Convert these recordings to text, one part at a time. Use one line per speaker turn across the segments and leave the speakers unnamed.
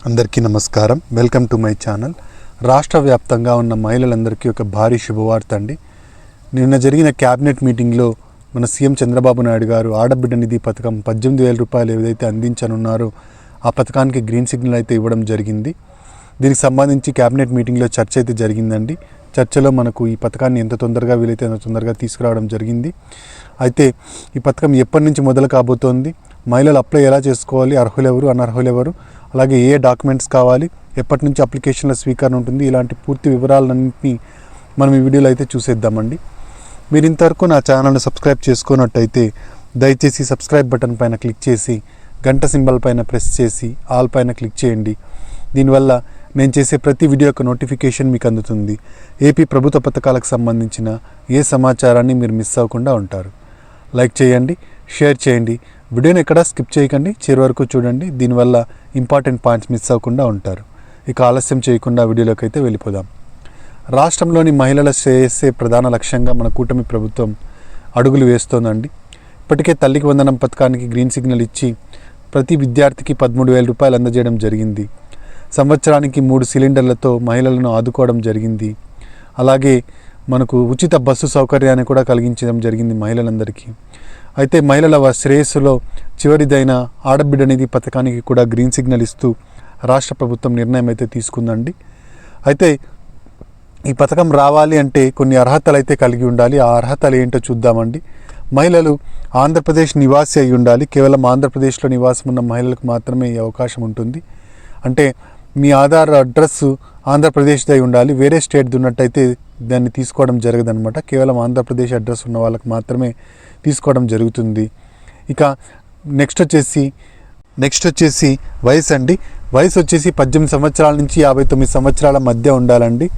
అందరికీ నమస్కారం. Welcome to my channel. రాష్ట్ర వ్యాప్తంగా ఉన్న మహిళలందరికీ ఒక భారీ శుభవార్త అండి. నిన్న జరిగిన క్యాబినెట్ మీటింగ్లో మన సీఎం చంద్రబాబు నాయుడు గారు ఆడబిడ్డ నిధి పథకం 18,000 రూపాయలు ఏదైతే అందించనున్నారో ఆ పథకానికి గ్రీన్ సిగ్నల్ అయితే ఇవ్వడం జరిగింది. దీనికి సంబంధించి క్యాబినెట్ మీటింగ్లో చర్చ అయితే జరిగిందండి. చర్చలో మనకు ఈ పథకాన్ని ఎంత తొందరగా వీలైతే అంత తొందరగా తీసుకురావడం జరిగింది. అయితే ఈ పథకం ఎప్పటి నుంచి మొదలు కాబోతోంది, మహిళలు అప్లై ఎలా చేసుకోవాలి, అర్హులు ఎవరు అనర్హులు ఎవరు, అలాగే ఏ డాక్యుమెంట్స్ కావాలి, ఎప్పటి నుంచి అప్లికేషన్ల స్వీకరణ ఉంటుంది, ఇలాంటి పూర్తి వివరాలన్నింటినీ మనం ఈ వీడియోలో అయితే చూసేద్దామండి. మీరు ఇంతవరకు నా ఛానల్ని సబ్స్క్రైబ్ చేసుకున్నట్టయితే దయచేసి సబ్స్క్రైబ్ బటన్ పైన క్లిక్ చేసి గంట సింబల్ పైన ప్రెస్ చేసి ఆల్ పైన క్లిక్ చేయండి. దీనివల్ల నేను చేసే ప్రతి వీడియో యొక్క నోటిఫికేషన్ మీకు అందుతుంది. ఏపీ ప్రభుత్వ పథకాలకు సంబంధించిన ఏ సమాచారాన్ని మీరు మిస్ అవ్వకుండా ఉంటారు. లైక్ చేయండి, షేర్ చేయండి, వీడియోని ఎక్కడా స్కిప్ చేయకండి, చివరి వరకు చూడండి. దీనివల్ల ఇంపార్టెంట్ పాయింట్స్ మిస్ అవ్వకుండా ఉంటారు. ఇక ఆలస్యం చేయకుండా వీడియోలోకి అయితే వెళ్ళిపోదాం. రాష్ట్రంలోని మహిళల శ్రేయస్సే ప్రధాన లక్ష్యంగా మన కూటమి ప్రభుత్వం అడుగులు వేస్తోందండి. ఇప్పటికే తల్లికి వందనం పథకానికి గ్రీన్ సిగ్నల్ ఇచ్చి ప్రతి విద్యార్థికి 13,000 రూపాయలు అందజేయడం జరిగింది. సంవత్సరానికి 3 సిలిండర్లతో మహిళలను ఆదుకోవడం జరిగింది. అలాగే మనకు ఉచిత బస్సు సౌకర్యాన్ని కూడా కలిగించడం జరిగింది మహిళలందరికీ. అయితే మహిళల శ్రేయస్సులో చివరిదైన ఆడబిడ్డ నిధి పథకానికి కూడా గ్రీన్ సిగ్నల్ ఇస్తూ రాష్ట్ర ప్రభుత్వం నిర్ణయం అయితే తీసుకుందండి. అయితే ఈ పథకం రావాలి అంటే కొన్ని అర్హతలు అయితే కలిగి ఉండాలి. ఆ అర్హతలు ఏంటో చూద్దామండి. మహిళలు ఆంధ్రప్రదేశ్ నివాసి అయి ఉండాలి. కేవలం ఆంధ్రప్రదేశ్లో నివాసం ఉన్న మహిళలకు మాత్రమే ఈ అవకాశం ఉంటుంది. అంటే మీ ఆధార్ అడ్రస్ ఆంధ్రప్రదేశ్ది అయి ఉండాలి. వేరే స్టేట్ది ఉన్నట్టయితే దాన్ని తీసుకోవడం జరగదనమాట. కేవలం ఆంధ్రప్రదేశ్ అడ్రస్ ఉన్న వాళ్ళకి మాత్రమే తీసుకోవడం జరుగుతుంది. ఇక నెక్స్ట్ వచ్చేసి వయసు అండి. వయసు వచ్చేసి 18 సంవత్సరాల నుంచి 59 సంవత్సరాల మధ్య ఉండాలండి.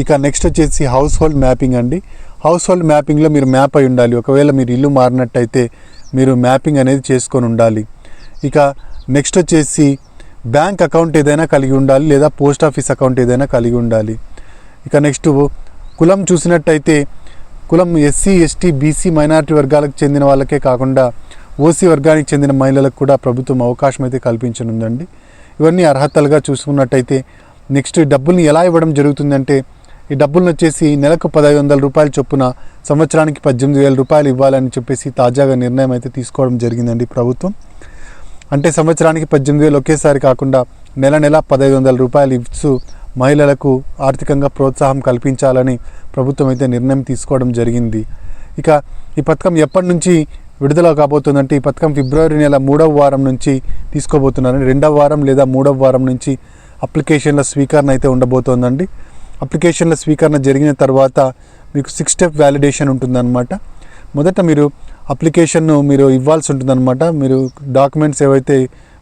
ఇక నెక్స్ట్ వచ్చేసి హౌస్ హోల్డ్ మ్యాపింగ్ అండి. హౌస్ హోల్డ్ మ్యాపింగ్లో మీరు మ్యాప్ అయి ఉండాలి. ఒకవేళ మీరు ఇల్లు మారినట్టయితే మీరు మ్యాపింగ్ అనేది చేసుకొని ఉండాలి. ఇక నెక్స్ట్ వచ్చేసి బ్యాంక్ అకౌంట్ ఏదైనా కలిగి ఉండాలి, లేదా పోస్ట్ ఆఫీస్ అకౌంట్ ఏదైనా కలిగి ఉండాలి. ఇక నెక్స్ట్ కులం చూసినట్టయితే కులం ఎస్సీ, ఎస్టీ, బీసీ, మైనారిటీ వర్గాలకు చెందిన వాళ్ళకే కాకుండా ఓసీ వర్గానికి చెందిన మహిళలకు కూడా ప్రభుత్వం అవకాశం అయితే కల్పించనుందండి. ఇవన్నీ అర్హతలుగా చూసుకున్నట్టయితే నెక్స్ట్ డబ్బుల్ని ఎలా ఇవ్వడం జరుగుతుందంటే ఈ డబ్బులను వచ్చేసి నెలకు 1,500 రూపాయల చొప్పున సంవత్సరానికి 18,000 రూపాయలు ఇవ్వాలని చెప్పేసి తాజాగా నిర్ణయం అయితే తీసుకోవడం జరిగిందండి ప్రభుత్వం. అంటే సంవత్సరానికి 18,000 ఒకేసారి కాకుండా నెల 1,500 రూపాయలు ఇస్తూ మహిళలకు ఆర్థికంగా ప్రోత్సాహం కల్పించాలని ప్రభుత్వం అయితే నిర్ణయం తీసుకోవడం జరిగింది. ఇక ఈ పథకం ఎప్పటి నుంచి విడుదల కాబోతుందంటే ఈ పథకం ఫిబ్రవరి నెల 3వ వారం నుంచి తీసుకోబోతున్నారని, 2వ వారం లేదా 3వ వారం నుంచి అప్లికేషన్ల స్వీకరణ అయితే ఉండబోతోందండి. అప్లికేషన్ల స్వీకరణ జరిగిన తర్వాత మీకు 6 స్టెప్ వ్యాలిడేషన్ ఉంటుందన్నమాట. మొదట మీరు అప్లికేషన్ను మీరు ఇవ్వాల్సి ఉంటుందన్నమాట. మీరు డాక్యుమెంట్స్ ఏవైతే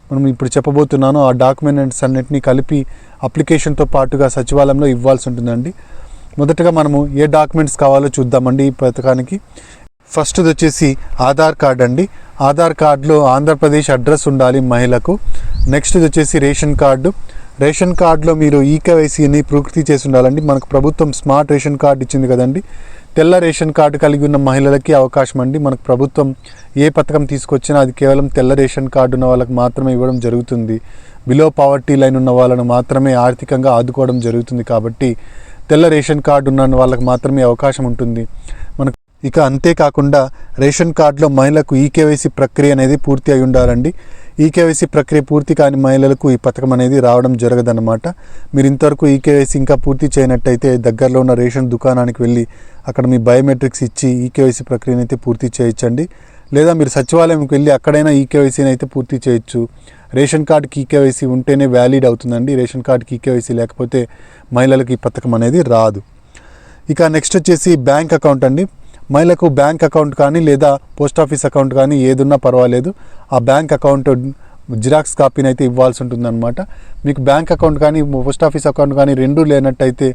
మనం ఇప్పుడు చెప్పబోతున్నానో ఆ డాక్యుమెంట్స్ అన్నింటినీ కలిపి అప్లికేషన్తో పాటుగా సచివాలయంలో ఇవ్వాల్సి ఉంటుందండి. మొదటగా మనము ఏ డాక్యుమెంట్స్ కావాలో చూద్దామండి. ఈ పథకానికి ఫస్ట్ది వచ్చేసి ఆధార్ కార్డ్ అండి. ఆధార్ కార్డులో ఆంధ్రప్రదేశ్ అడ్రస్ ఉండాలి మహిళకు. నెక్స్ట్ది వచ్చేసి రేషన్ కార్డు. రేషన్ కార్డులో మీరు ఈకేవైసీని పూర్తి చేసి ఉండాలండి. మనకు ప్రభుత్వం స్మార్ట్ రేషన్ కార్డు ఇచ్చింది కదండి. తెల్ల రేషన్ కార్డు కలిగి ఉన్న మహిళలకి అవకాశం అండి. మనకు ప్రభుత్వం ఏ పథకం తీసుకొచ్చినా అది కేవలం తెల్ల రేషన్ కార్డు ఉన్న వాళ్ళకి మాత్రమే ఇవ్వడం జరుగుతుంది. బిలో పావర్టీ లైన్ ఉన్న వాళ్ళను మాత్రమే ఆర్థికంగా ఆదుకోవడం జరుగుతుంది. కాబట్టి తెల్ల రేషన్ కార్డు ఉన్న వాళ్ళకి మాత్రమే అవకాశం ఉంటుంది మనకు. ఇక అంతేకాకుండా రేషన్ కార్డులో మహిళలకు ఈకేవైసీ ప్రక్రియ అనేది పూర్తి అయి ఉండాలండి. ఈకేవైసీ ప్రక్రియ పూర్తి కాని మహిళలకు ఈ పథకం అనేది రావడం జరగదన్నమాట. మీరు ఇంతవరకు ఈకేవైసీ ఇంకా పూర్తి చేయనట్టయితే దగ్గరలో ఉన్న రేషన్ దుకాణానికి వెళ్ళి అక్కడ మీ బయోమెట్రిక్స్ ఇచ్చి ఈకేవైసీ ప్రక్రియను అయితే పూర్తి చేయొచ్చండి. లేదా మీరు సచివాలయంకి వెళ్ళి అక్కడైనా ఈకేవైసీని అయితే పూర్తి చేయొచ్చు. రేషన్ కార్డుకి ఈకేవైసీ ఉంటేనే వ్యాలిడ్ అవుతుందండి. రేషన్ కార్డుకి ఈకేవైసీ లేకపోతే మహిళలకు ఈ పథకం అనేది రాదు. ఇక నెక్స్ట్ వచ్చేసి బ్యాంక్ అకౌంట్ అండి. మహిళకు బ్యాంక్ అకౌంట్ కానీ లేదా పోస్ట్ ఆఫీస్ అకౌంట్ కానీ ఏదున్నా పర్వాలేదు. ఆ బ్యాంక్ అకౌంట్ జిరాక్స్ కాపీని అయితే ఇవ్వాల్సి ఉంటుందన్నమాట. మీకు బ్యాంక్ అకౌంట్ కానీ పోస్ట్ ఆఫీస్ అకౌంట్ కానీ రెండూ లేనట్టయితే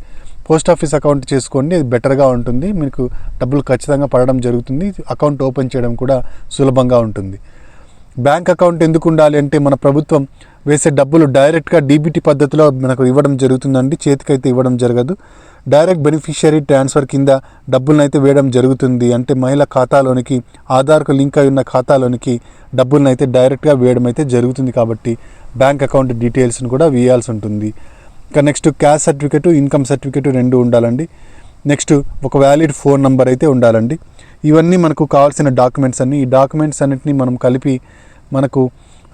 పోస్ట్ ఆఫీస్ అకౌంట్ చేసుకోండి, అది బెటర్గా ఉంటుంది. మీకు డబ్బులు ఖచ్చితంగా పడడం జరుగుతుంది. అకౌంట్ ఓపెన్ చేయడం కూడా సులభంగా ఉంటుంది. బ్యాంక్ అకౌంట్ ఎందుకు ఉండాలి అంటే మన ప్రభుత్వం వేసే డబ్బులు డైరెక్ట్గా డీబీటీ పద్ధతిలో మనకు ఇవ్వడం జరుగుతుందండి. చేతికైతే ఇవ్వడం జరగదు. డైరెక్ట్ బెనిఫిషియరీ ట్రాన్స్ఫర్ కింద డబ్బులను అయితే వేయడం జరుగుతుంది. అంటే మహిళ ఖాతాలోనికి ఆధార్కు లింక్ అయి ఉన్న ఖాతాలోనికి డబ్బులను అయితే డైరెక్ట్గా వేయడం అయితే జరుగుతుంది. కాబట్టి బ్యాంక్ అకౌంట్ డీటెయిల్స్ని కూడా వేయాల్సి ఉంటుంది. ఇంకా next caste certificate, income certificate 2 ఉండాలండి. నెక్స్ట్ ఒక వ్యాలిడ్ ఫోన్ నెంబర్ అయితే ఉండాలండి. ఇవన్నీ మనకు కావాల్సిన డాక్యుమెంట్స్ అన్నీ. ఈ డాక్యుమెంట్స్ అన్నిటిని మనం కలిపి మనకు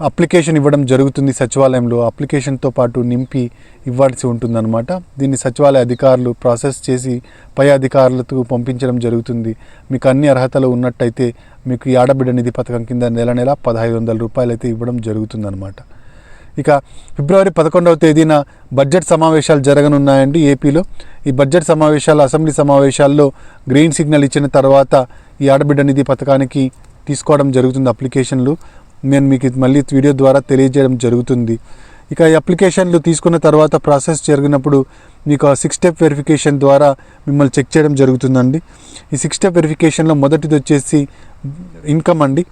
అప్లికేషన్ ఇవ్వడం జరుగుతుంది సచివాలయంలో. అప్లికేషన్తో పాటు నింపి ఇవ్వాల్సి ఉంటుందన్నమాట. దీన్ని సచివాలయ అధికారులు ప్రాసెస్ చేసి పై అధికారులకు పంపించడం జరుగుతుంది. మీకు అన్ని అర్హతలు ఉన్నట్టయితే మీకు ఈ ఆడబిడ్డ నిధి పథకం కింద నెల 1,500 రూపాయలు అయితే ఇవ్వడం జరుగుతుందన్నమాట. ఇక ఫిబ్రవరి 11వ తేదీన బడ్జెట్ సమావేశాలు జరగనున్నాయండి ఏపీలో. ఈ బడ్జెట్ సమావేశాలు, అసెంబ్లీ సమావేశాల్లో గ్రీన్ సిగ్నల్ ఇచ్చిన తర్వాత ఈ ఆడబిడ్డ నిధి పథకానికి తీసుకోవడం జరుగుతుంది అప్లికేషన్లు. నేను మీకు మళ్ళీ వీడియో ద్వారా తెలియజేయడం జరుగుతుంది. ఇక ఈ అప్లికేషన్లు తీసుకున్న తర్వాత ప్రాసెస్ జరిగినప్పుడు మీకు ఆ 6 స్టెప్ వెరిఫికేషన్ ద్వారా మిమ్మల్ని చెక్ చేయడం జరుగుతుందండి. ఈ 6 స్టెప్ వెరిఫికేషన్లో మొదటిది వచ్చేసి ఇన్కమ్ అండి.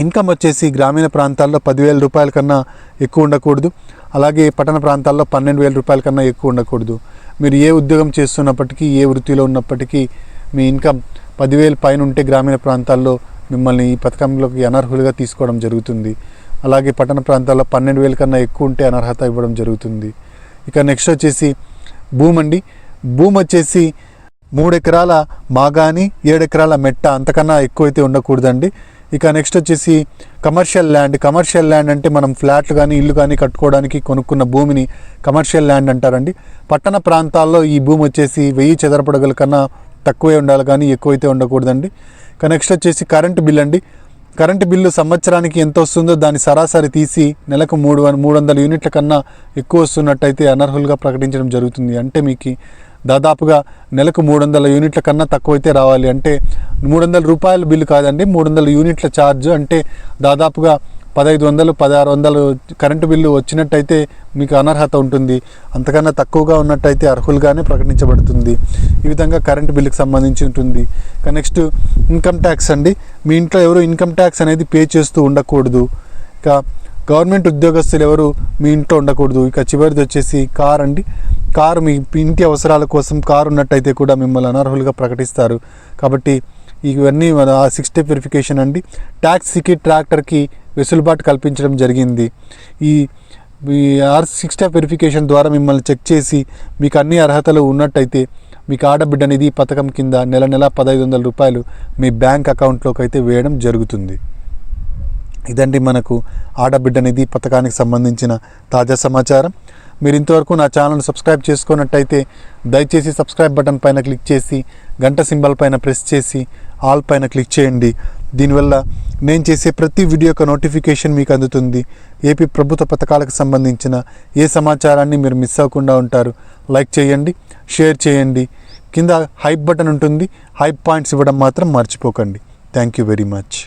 ఇన్కమ్ వచ్చేసి గ్రామీణ ప్రాంతాల్లో 10,000 రూపాయల కన్నా ఎక్కువ ఉండకూడదు. అలాగే పట్టణ ప్రాంతాల్లో 12,000 రూపాయల కన్నా ఎక్కువ ఉండకూడదు. మీరు ఏ ఉద్యోగం చేస్తున్నప్పటికీ, ఏ వృత్తిలో ఉన్నప్పటికీ మీ ఇన్కమ్ 10,000 పైన ఉంటే గ్రామీణ ప్రాంతాల్లో మిమ్మల్ని ఈ పథకంలోకి అనర్హులుగా తీసుకోవడం జరుగుతుంది. అలాగే పట్టణ ప్రాంతాల్లో 12,000 కన్నా ఎక్కువ ఉంటే అనర్హత ఇవ్వడం జరుగుతుంది. ఇక నెక్స్ట్ వచ్చేసి భూమి అండి. భూమి వచ్చేసి 3 ఎకరాల మాగాని, 7 ఎకరాల మెట్ట, అంతకన్నా ఎక్కువైతే ఉండకూడదండి. ఇక నెక్స్ట్ వచ్చేసి కమర్షియల్ ల్యాండ్. కమర్షియల్ ల్యాండ్ అంటే మనం ఫ్లాట్లు కానీ ఇల్లు కానీ కట్టుకోవడానికి కొనుక్కున్న భూమిని కమర్షియల్ ల్యాండ్ అంటారండి. పట్టణ ప్రాంతాల్లో ఈ భూమి వచ్చేసి 1000 చదరపు అడుగుల కన్నా తక్కువే ఉండాలి కానీ ఎక్కువైతే ఉండకూడదండి. ఇక నెక్స్ట్ వచ్చేసి కరెంటు బిల్ అండి. కరెంటు బిల్లు సంవత్సరానికి ఎంత వస్తుందో దాన్ని సరాసరి తీసి నెలకు 300 యూనిట్ల కన్నా ఎక్కువ వస్తున్నట్టయితే అనర్హులుగా ప్రకటించడం జరుగుతుంది. అంటే మీకు దాదాపుగా నెలకు 300 యూనిట్ల కన్నా తక్కువైతే రావాలి. అంటే 300 రూపాయల బిల్లు కాదండి, 300 యూనిట్ల ఛార్జ్. అంటే దాదాపుగా 1,500, 1,600 కరెంటు బిల్లు వచ్చినట్టయితే మీకు అనర్హత ఉంటుంది. అంతకన్నా తక్కువగా ఉన్నట్టయితే అర్హులుగానే ప్రకటించబడుతుంది. ఈ విధంగా కరెంటు బిల్లుకి సంబంధించి ఉంటుంది. ఇక నెక్స్ట్ ఇన్కమ్ ట్యాక్స్ అండి. మీ ఇంట్లో ఎవరు ఇన్కమ్ ట్యాక్స్ అనేది పే చేస్తూ ఉండకూడదు. ఇక గవర్నమెంట్ ఉద్యోగస్తులు ఎవరు మీ ఇంట్లో ఉండకూడదు. ఇక చివరిది వచ్చేసి కార్ అండి. కారు మీ ఇంటి అవసరాల కోసం కారు ఉన్నట్టయితే కూడా మిమ్మల్ని అనర్హులుగా ప్రకటిస్తారు. కాబట్టి ఇవన్నీ మన 6 స్టెప్ వెరిఫికేషన్ అండి. ట్యాక్సీకి, ట్రాక్టర్కి వెసులుబాటు కల్పించడం జరిగింది. ఈ 6 స్టెప్ వెరిఫికేషన్ ద్వారా మిమ్మల్ని చెక్ చేసి మీకు అన్ని అర్హతలు ఉన్నట్టయితే మీకు ఆడబిడ్డ నిధి పథకం కింద నెల 1,500 రూపాయలు మీ బ్యాంక్ అకౌంట్లోకి అయితే వేయడం జరుగుతుంది. ఇదండి మనకు ఆడబిడ్డ నిధి పథకానికి సంబంధించిన తాజా సమాచారం. మీరు ఇంతవరకు నా ఛానల్ని సబ్స్క్రైబ్ చేసుకున్నట్టయితే దయచేసి సబ్స్క్రైబ్ బటన్ పైన క్లిక్ చేసి గంట సింబల్ పైన ప్రెస్ చేసి ఆల్ పైన క్లిక్ చేయండి. దీనివల్ల నేను చేసే ప్రతి వీడియో యొక్క నోటిఫికేషన్ మీకు అందుతుంది. ఏపీ ప్రభుత్వ పథకాలకు సంబంధించిన ఏ సమాచారాన్ని మీరు మిస్ అవ్వకుండా ఉంటారు. లైక్ చేయండి, షేర్ చేయండి. కింద హైప్ బటన్ ఉంటుంది, హైప్ పాయింట్స్ ఇవ్వడం మాత్రం మర్చిపోకండి. Thank you very much.